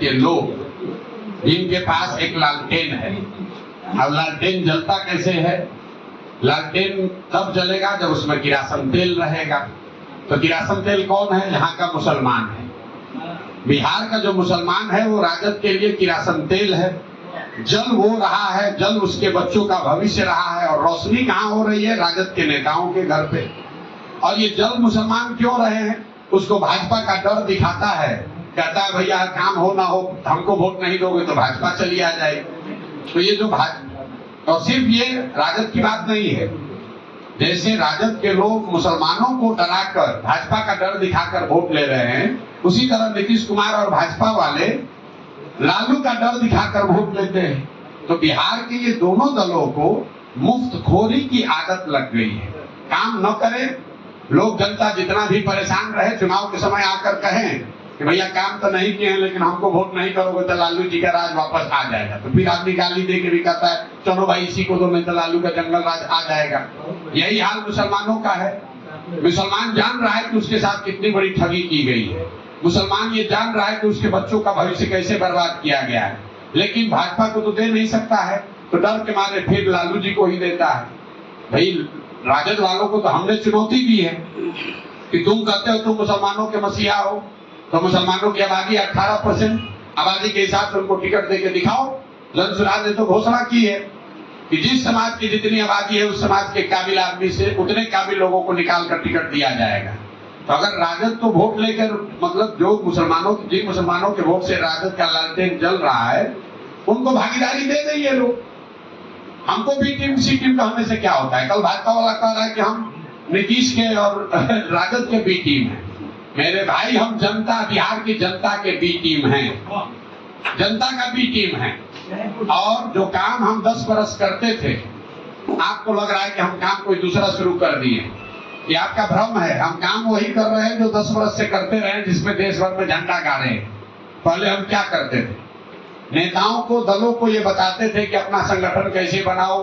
के लोग जिनके पास एक लालटेन है, अब लालटेन जलता कैसे है? लालटेन तब जलेगा जब उसमें किरासन तेल रहेगा। तो किरासन तेल कौन है? यहाँ का मुसलमान है। बिहार का जो मुसलमान है वो राजद के लिए किरासन तेल है। जल वो रहा है, जल उसके बच्चों का भविष्य रहा है, और रोशनी कहाँ हो रही है? राजद के नेताओं के घर पे। और ये जल मुसलमान क्यों रहे हैं? उसको भाजपा का डर दिखाता है, कहता है भैया काम हो ना हो, हमको वोट नहीं दोगे तो भाजपा चली आ जाएगी। तो ये जो भाजपा, और सिर्फ ये राजद की बात नहीं है, जैसे राजद के लोग मुसलमानों को डराकर, भाजपा का डर दिखाकर वोट ले रहे हैं, उसी तरह नीतीश कुमार और भाजपा वाले लालू का डर दिखाकर वोट लेते हैं। तो बिहार के ये दोनों दलों को मुफ्तखोरी की आदत लग गई है। काम न करे, लोग जनता जितना भी परेशान रहे, चुनाव के समय आकर कहें कि भैया काम तो नहीं किए हैं लेकिन हमको वोट नहीं करोगे तो लालू जी का राज वापस आ जाएगा। तो फिर आदमी गाली दे के भी कहता है चलो भाई इसी को दो, नहीं तो लालू का जंगल राज आ जाएगा। यही हाल मुसलमानों का है। मुसलमान जान रहा है कि उसके साथ कितनी बड़ी ठगी की गई है। मुसलमान ये जान रहा है कि उसके बच्चों का भविष्य कैसे बर्बाद किया गया है, लेकिन भाजपा को तो दे नहीं सकता है, तो डर के मारे फिर लालू जी को ही देता है। भाई राजद वालों को तो हमने चुनौती दी है कि तुम कहते हो तुम मुसलमानों के मसीहा हो, तो मुसलमानों की आबादी 18% आबादी के हिसाब से उनको टिकट दे के दिखाओ। जन सुराज ने तो घोषणा की है कि जिस समाज की जितनी आबादी है उस समाज के काबिल आदमी से उतने काबिल लोगों को निकाल कर टिकट दिया जाएगा। तो अगर राजद तो वोट लेकर, मतलब जो जिन मुसलमानों के वोट से राजद का लालटेन जल रहा है, उनको भागीदारी दे दें ये लोग। हमको बी टीम सी टीम कहने से क्या होता है? कल भाजपा वाला कह रहा है कि हम नीतीश के और राजद के बी टीम है। मेरे भाई, हम जनता, बिहार की जनता के बी टीम हैं, जनता का बी टीम है। और जो काम हम 10 बरस करते थे, आपको लग रहा है कि हम काम कोई दूसरा शुरू कर दिए, ये आपका भ्रम है। हम काम वही कर रहे हैं जो 10 वर्ष से करते रहे, जिसमें देश भर में झंडा गाड़े हैं। पहले हम क्या करते थे? नेताओं को, दलों को ये बताते थे कि अपना संगठन कैसे बनाओ,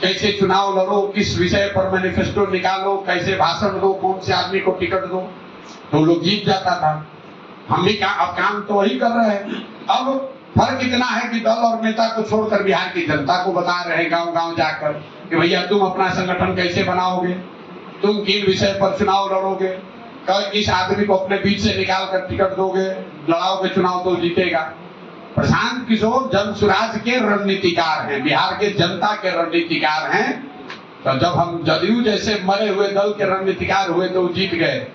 कैसे चुनाव लड़ो, किस विषय पर मैनिफेस्टो निकालो, कैसे भाषण दो, कौन से आदमी को टिकट दो, तो लोग जीत जाता था। हम भी अब काम तो वही कर रहे हैं। अब फर्क इतना है कि दल और नेता को छोड़कर बिहार की जनता को बता रहे हैं गांव गांव जाकर कि भैया तुम अपना संगठन कैसे बनाओगे, तुम किन विषय पर चुनाव लड़ोगे, किस आदमी को अपने बीच से निकाल कर टिकट दोगे, लड़ाओगे चुनाव तो जीतेगा। प्रशांत किशोर जन सुराज के रणनीतिकार हैं, बिहार के जनता के रणनीतिकार हैं। तो जब हम जदयू जैसे मरे हुए दल के रणनीतिकार हुए तो जीत गए,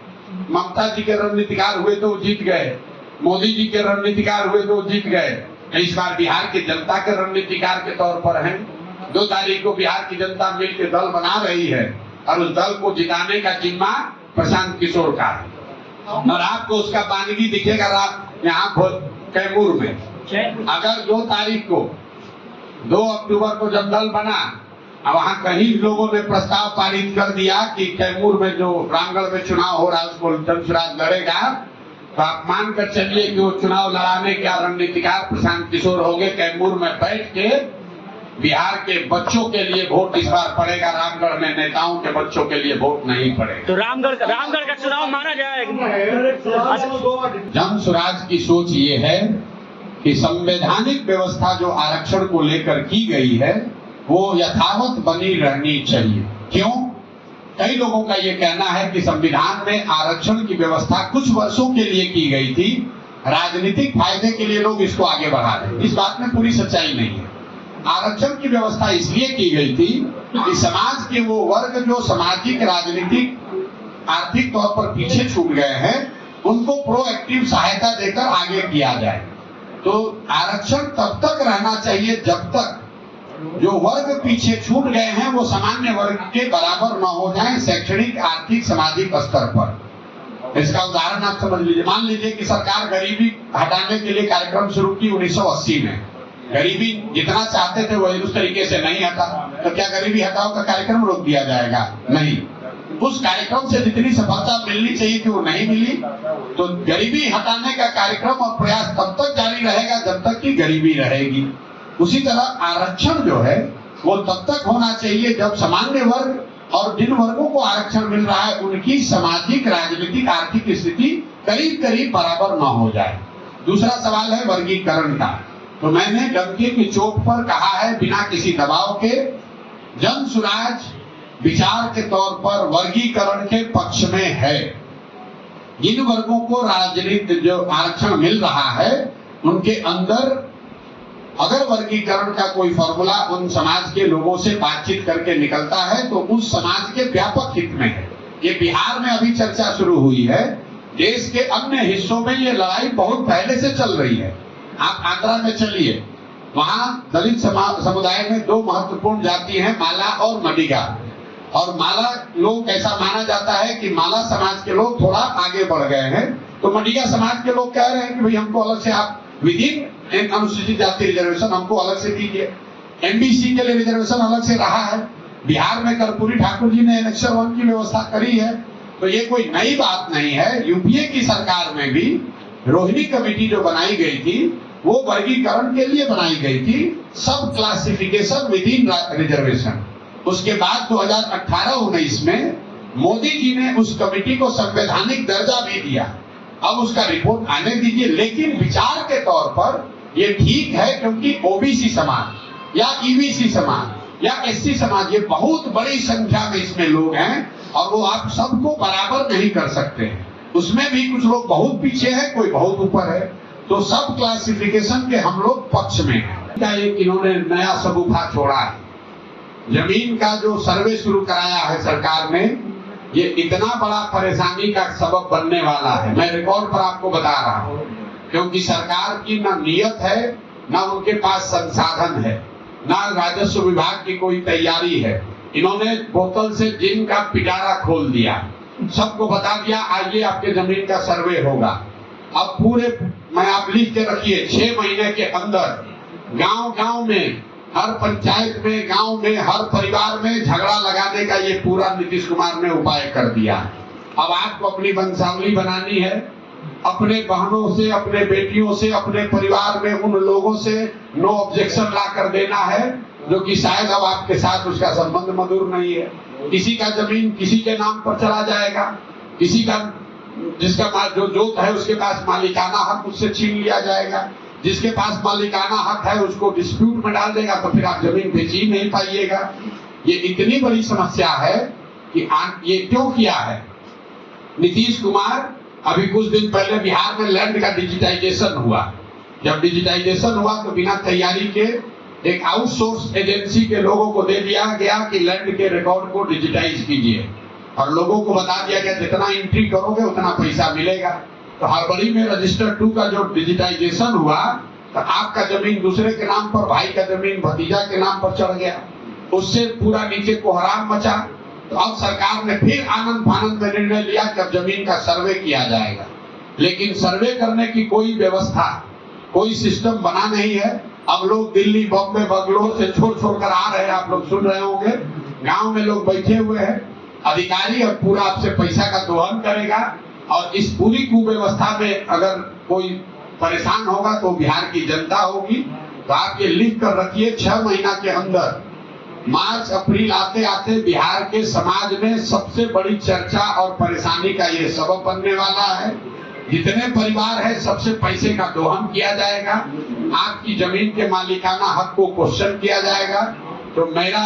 ममता जी के रणनीतिकार हुए तो जीत गए, मोदी जी के रणनीतिकार हुए तो जीत गए। इस बार बिहार की जनता के रणनीतिकार के तौर पर हैं। 2 तारीख को बिहार की जनता मिलकर दल बना रही है और उस दल को जिताने का जिम्मा प्रशांत किशोर का है। और आपको उसका बानगी दिखेगा यहाँ कैमूर में। अगर 2 तारीख को, 2 अक्टूबर को जब दल बना, वहाँ कहीं लोगों ने प्रस्ताव पारित कर दिया कि कैमूर में जो रामगढ़ में चुनाव हो रहा है उसको जनसुराज लड़ेगा, तो आप मानकर चलिए कि वो चुनाव लड़ाने के रणनीतिकार प्रशांत किशोर होंगे। कैमूर में बैठ के बिहार के बच्चों के लिए वोट इस बार पड़ेगा, रामगढ़ में नेताओं के बच्चों के लिए वोट नहीं पड़ेगा। तो रामगढ़ का चुनाव माना जाएगा। जन सुराज की सोच ये है कि संवैधानिक व्यवस्था जो आरक्षण को लेकर की गई है वो यथावत बनी रहनी चाहिए। क्यों? कई लोगों का ये कहना है कि संविधान में आरक्षण की व्यवस्था कुछ वर्षों के लिए की गई थी, राजनीतिक फायदे के लिए लोग इसको आगे बढ़ा रहे हैं। इस बात में पूरी सच्चाई नहीं है। आरक्षण की व्यवस्था इसलिए की गई थी कि समाज के वो वर्ग जो सामाजिक, राजनीतिक, आर्थिक तौर पर पीछे छूट गए हैं, उनको प्रोएक्टिव सहायता देकर आगे किया जाए। तो आरक्षण तब तक रहना चाहिए जब तक जो वर्ग पीछे छूट गए हैं वो सामान्य वर्ग के बराबर न हो जाए शैक्षणिक, आर्थिक, सामाजिक स्तर पर। इसका उदाहरण आप समझ लीजिए। मान लीजिए कि सरकार गरीबी हटाने के लिए कार्यक्रम शुरू की 1980 में। गरीबी जितना चाहते थे वही उस तरीके से नहीं हटा, तो क्या गरीबी हटाओ का कार्यक्रम रोक दिया जाएगा? नहीं। उस कार्यक्रम से जितनी सफलता मिलनी चाहिए थी वो नहीं मिली, तो गरीबी हटाने का कार्यक्रम और प्रयास तब तक जारी रहेगा जब तक कि गरीबी रहेगी। उसी तरह आरक्षण जो है वो तब तक होना चाहिए जब सामान्य वर्ग और जिन वर्गों को आरक्षण मिल रहा है उनकी सामाजिक, राजनीतिक, आर्थिक स्थिति करीब करीब बराबर न हो जाए। दूसरा सवाल है वर्गीकरण का। तो मैंने डंके की चोट पर कहा है, बिना किसी दबाव के, जन सुराज विचार के तौर पर वर्गीकरण के पक्ष में है। जिन वर्गों को राजनीतिक जो आरक्षण मिल रहा है उनके अंदर अगर वर्गीकरण का कोई फॉर्मूला उन समाज के लोगों से बातचीत करके निकलता है तो उस समाज के व्यापक हित में है। ये बिहार में अभी चर्चा शुरू हुई है, देश के अन्य हिस्सों में ये लड़ाई बहुत पहले से चल रही है। आप आंध्रा में चलिए, वहां दलित समुदाय में दो महत्वपूर्ण जाति हैं, माला और मडिगा। और माला लोग, ऐसा माना जाता है कि माला समाज के लोग थोड़ा आगे बढ़ गए हैं, तो मडिगा समाज के लोग कह रहे हैं कि भाई हमको अलग से आप विदिन एक अनुसूचित जाति रिजर्वेशन हमको अलग से दीजिए। एमबीसी के लिए रिजर्वेशन अलग से रहा है। बिहार में कर्पूरी ठाकुर जी ने एनेक्सर 1 की व्यवस्था करी है, तो ये कोई नई बात नहीं है। यूपीए की सरकार में भी रोहिणी कमेटी जो बनाई गई थी वो वर्गीकरण के लिए बनाई गई थी, सब क्लासिफिकेशन विद इन रिजर्वेशन। उसके बाद 2018-19 में मोदी जी ने उस कमेटी को संवैधानिक दर्जा भी दिया। अब उसका रिपोर्ट आने दीजिए, लेकिन विचार के तौर पर ये ठीक है, क्योंकि ओबीसी समाज या ईबीसी समाज या एससी समाज, ये बहुत बड़ी संख्या में इसमें लोग हैं और वो आप सबको बराबर नहीं कर सकते हैं। उसमें भी कुछ लोग बहुत पीछे हैं, कोई बहुत ऊपर है, तो सब क्लासिफिकेशन के हम लोग पक्ष में हैं। एक इन्होंने नया सबूफा छोड़ा है, जमीन का जो सर्वे शुरू कराया है सरकार ने, ये इतना बड़ा परेशानी का सबब बनने वाला है। मैं रिकॉर्ड पर आपको बता रहा हूँ, क्योंकि सरकार की ना नियत है, ना उनके पास संसाधन है, ना राजस्व विभाग की कोई तैयारी है। इन्होंने बोतल से जिन का पिटारा खोल दिया, सबको बता दिया आइए आपके जमीन का सर्वे होगा। अब पूरे, मैं आप लिख के रखिए, 6 महीने के अंदर गांव-गांव में, हर पंचायत में, गांव में, हर परिवार में झगड़ा लगाने का ये पूरा नीतीश कुमार ने उपाय कर दिया। अब आपको अपनी वंशावली बनानी है, अपने बहनों से, अपने बेटियों से, अपने परिवार में उन लोगों से नो ऑब्जेक्शन ला कर देना है जो कि शायद अब आपके साथ उसका संबंध मधुर नहीं है। किसी का जमीन किसी के नाम पर चला जाएगा, किसी का, जिसका जो जोत है उसके पास मालिकाना हक उससे छीन लिया जाएगा, जिसके पास मालिकाना हक है उसको डिस्प्यूट में डाल देगा, तो फिर आप जमीन बेच ही नहीं पाइएगा। ये इतनी बड़ी समस्या है कि ये क्यों किया है नीतीश कुमार। अभी कुछ दिन पहले बिहार में लैंड का डिजिटाइजेशन हुआ। जब डिजिटाइजेशन हुआ तो बिना तैयारी के एक आउटसोर्स एजेंसी के लोगों को दे दिया गया कि लैंड के रिकॉर्ड को डिजिटाइज कीजिए, और लोगों को बता दिया गया जितना एंट्री करोगे उतना पैसा मिलेगा। तो हड़बड़ी में रजिस्टर 2 का जो डिजिटाइजेशन हुआ, तो आपका जमीन दूसरे के नाम पर, भाई का जमीन भतीजा के नाम पर चढ़ गया, उससे पूरा नीचे कोहराम मचा। तो अब सरकार ने फिर आनंद फानंद में निर्णय लिया कि अब जमीन का सर्वे किया जाएगा, लेकिन सर्वे करने की कोई व्यवस्था, कोई सिस्टम बना नहीं है। अब लोग दिल्ली, बॉम्बे, बंगलोर से छोड़ कर आ रहे हैं, आप लोग सुन रहे होंगे, गांव में लोग बैठे हुए हैं, अधिकारी अब पूरा आपसे पैसा का दोहन करेगा। और इस पूरी कुव्यवस्था में अगर कोई परेशान होगा तो बिहार की जनता होगी। तो आप ये लिख कर रखिए, 6 महीना के अंदर, मार्च अप्रैल आते आते बिहार के समाज में सबसे बड़ी चर्चा और परेशानी का ये सबब बनने वाला है। जितने परिवार है सबसे पैसे का दोहन किया जाएगा, आपकी जमीन के मालिकाना हक को क्वेश्चन किया जाएगा। तो मेरा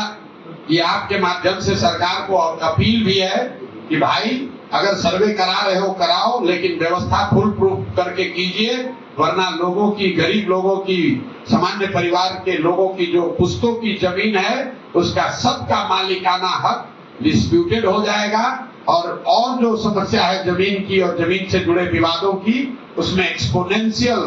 ये आपके माध्यम से सरकार को अपील भी है कि भाई अगर सर्वे करा रहे हो कराओ, लेकिन व्यवस्था फुल प्रूफ करके कीजिए, वरना लोगों की, गरीब लोगों की, सामान्य परिवार के लोगों की जो पुश्तों की जमीन है उसका सबका मालिकाना हक डिस्प्यूटेड हो जाएगा। और जो समस्या है जमीन की और जमीन से जुड़े विवादों की, उसमें एक्सपोनेंशियल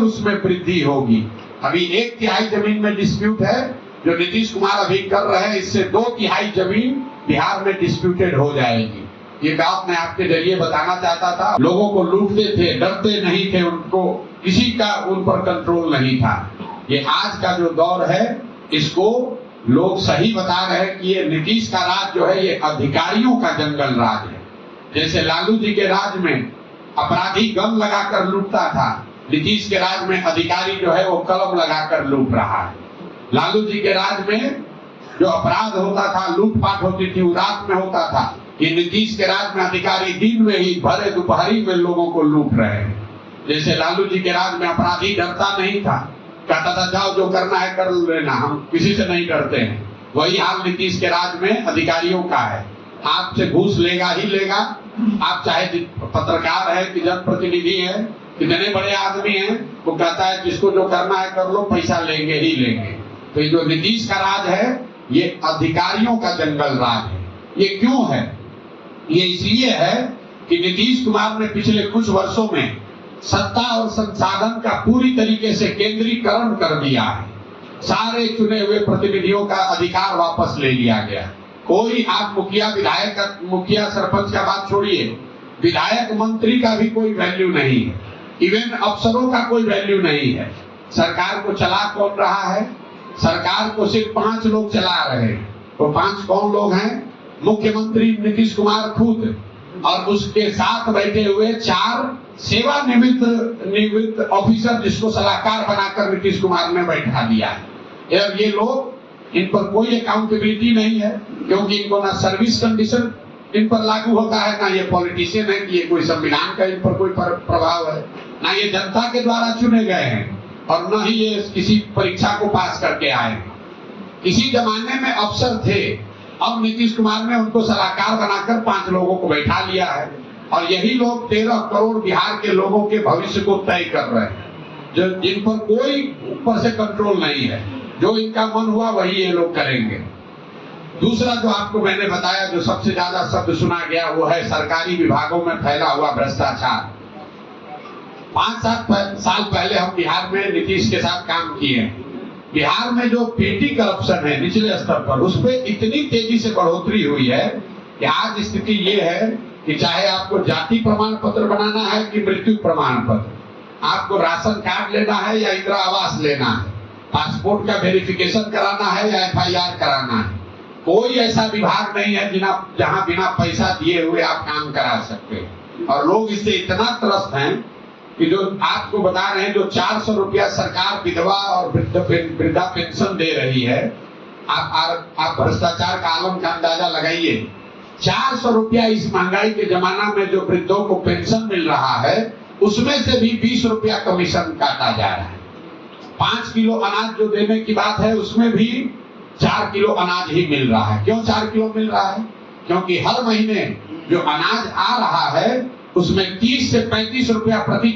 उसमें वृद्धि होगी। अभी 1/3 जमीन में डिस्प्यूट है, जो नीतीश कुमार अभी कर रहे हैं, इससे 2/3 जमीन बिहार में डिस्प्यूटेड हो जाएगी। ये बात मैं आपके जरिए बताना चाहता था। लोगों को लूटते थे, डरते नहीं थे, उनको किसी का उन पर कंट्रोल नहीं था। ये आज का जो दौर है, इसको लोग सही बता रहे हैं कि ये नीतीश का राज जो है ये अधिकारियों का जंगल राज है। जैसे लालू जी के राज में अपराधी गन लगाकर लूटता था, नीतीश के राज में अधिकारी जो है वो कलम लगाकर लूट रहा है। लालू जी के राज में जो अपराध होता था, लूटपाट होती थी, वो रात में होता था। ये नीतीश के राज में अधिकारी दिन में ही भरे दोपहरी में लोगों को लूट रहे हैं। जैसे लालू जी के राज में अपराधी डरता नहीं था, कहता था जाओ जो करना है कर लेना, हम किसी से नहीं डरते हैं। वही हाल नीतीश के राज में अधिकारियों का है, आपसे घूस लेगा ही लेगा। आप चाहे पत्रकार है कि जनप्रतिनिधि है, कितने बड़े आदमी हैं, वो कहता है जिसको जो करना है कर लो, पैसा लेंगे ही लेंगे। तो ये जो नीतीश का राज है ये अधिकारियों का जंगल राज है। ये क्यों है? ये इसलिए है कि नीतीश कुमार ने पिछले कुछ वर्षों में सत्ता और संसाधन का पूरी तरीके से केंद्रीकरण कर दिया है। सारे चुने हुए प्रतिनिधियों का अधिकार वापस ले लिया गया। कोई आप मुखिया विधायक, मुखिया सरपंच का बात छोड़िए, विधायक मंत्री का भी कोई वैल्यू नहीं है, इवन अफसरों का कोई वैल्यू नहीं है। सरकार को चला कौन रहा है? सरकार को सिर्फ 5 लोग चला रहे हैं। वो 5 कौन लोग हैं? मुख्यमंत्री नीतीश कुमार खुद और उसके साथ बैठे हुए 4 सेवानिवृत्त ऑफिसर जिसको सलाहकार बनाकर नीतीश कुमार ने बैठा दिया है। और ये लोग, इन पर कोई अकाउंटेबिलिटी नहीं है, क्योंकि इनको ना सर्विस कंडीशन इन पर लागू होता है, ना ये पॉलिटिशियन है कि ये कोई संविधान का इन पर कोई प्रभाव है, ना ये जनता के द्वारा चुने गए हैं, और न ही ये किसी परीक्षा को पास करके आए। किसी जमाने में अफसर थे, अब नीतीश कुमार ने उनको सलाहकार बनाकर 5 लोगों को बैठा लिया है, और यही लोग 13 करोड़ बिहार के लोगों के भविष्य को तय कर रहे हैं, जो जिन पर कोई ऊपर से कंट्रोल नहीं है। जो इनका मन हुआ वही ये लोग करेंगे। दूसरा जो आपको मैंने बताया, जो सबसे ज्यादा शब्द सुना गया, वो है सरकारी विभागों में फैला हुआ भ्रष्टाचार। 5-7 साल पहले हम बिहार में नीतीश के साथ काम किए। बिहार में जो पेटी करप्शन है निचले स्तर पर, उस पर इतनी तेजी से बढ़ोतरी हुई है कि आज स्थिति ये है कि चाहे आपको जाति प्रमाण पत्र बनाना है कि मृत्यु प्रमाण पत्र, आपको राशन कार्ड लेना है या इंदिरा आवास लेना है, पासपोर्ट का वेरिफिकेशन कराना है या FIR कराना है, कोई ऐसा विभाग नहीं है जहां बिना पैसा दिए हुए आप काम करा सकते हैं। और लोग इससे इतना त्रस्त हैं कि जो आपको बता रहे हैं, जो 400 रुपया सरकार विधवा और वृद्धा पेंशन दे रही है, आप भ्रष्टाचार का आलम का अंदाजा लगाइए। 400 रुपया इस महंगाई के जमाना में जो वृद्धों को पेंशन मिल रहा है, उसमें से भी 20 रुपया कमीशन काटा जा रहा है। 5 किलो अनाज जो देने की बात है, उसमें भी 4 किलो अनाज ही मिल रहा है। क्यों 4 किलो मिल रहा है? क्योंकि हर महीने जो अनाज आ रहा है उसमें 30 से 35 रुपया प्रति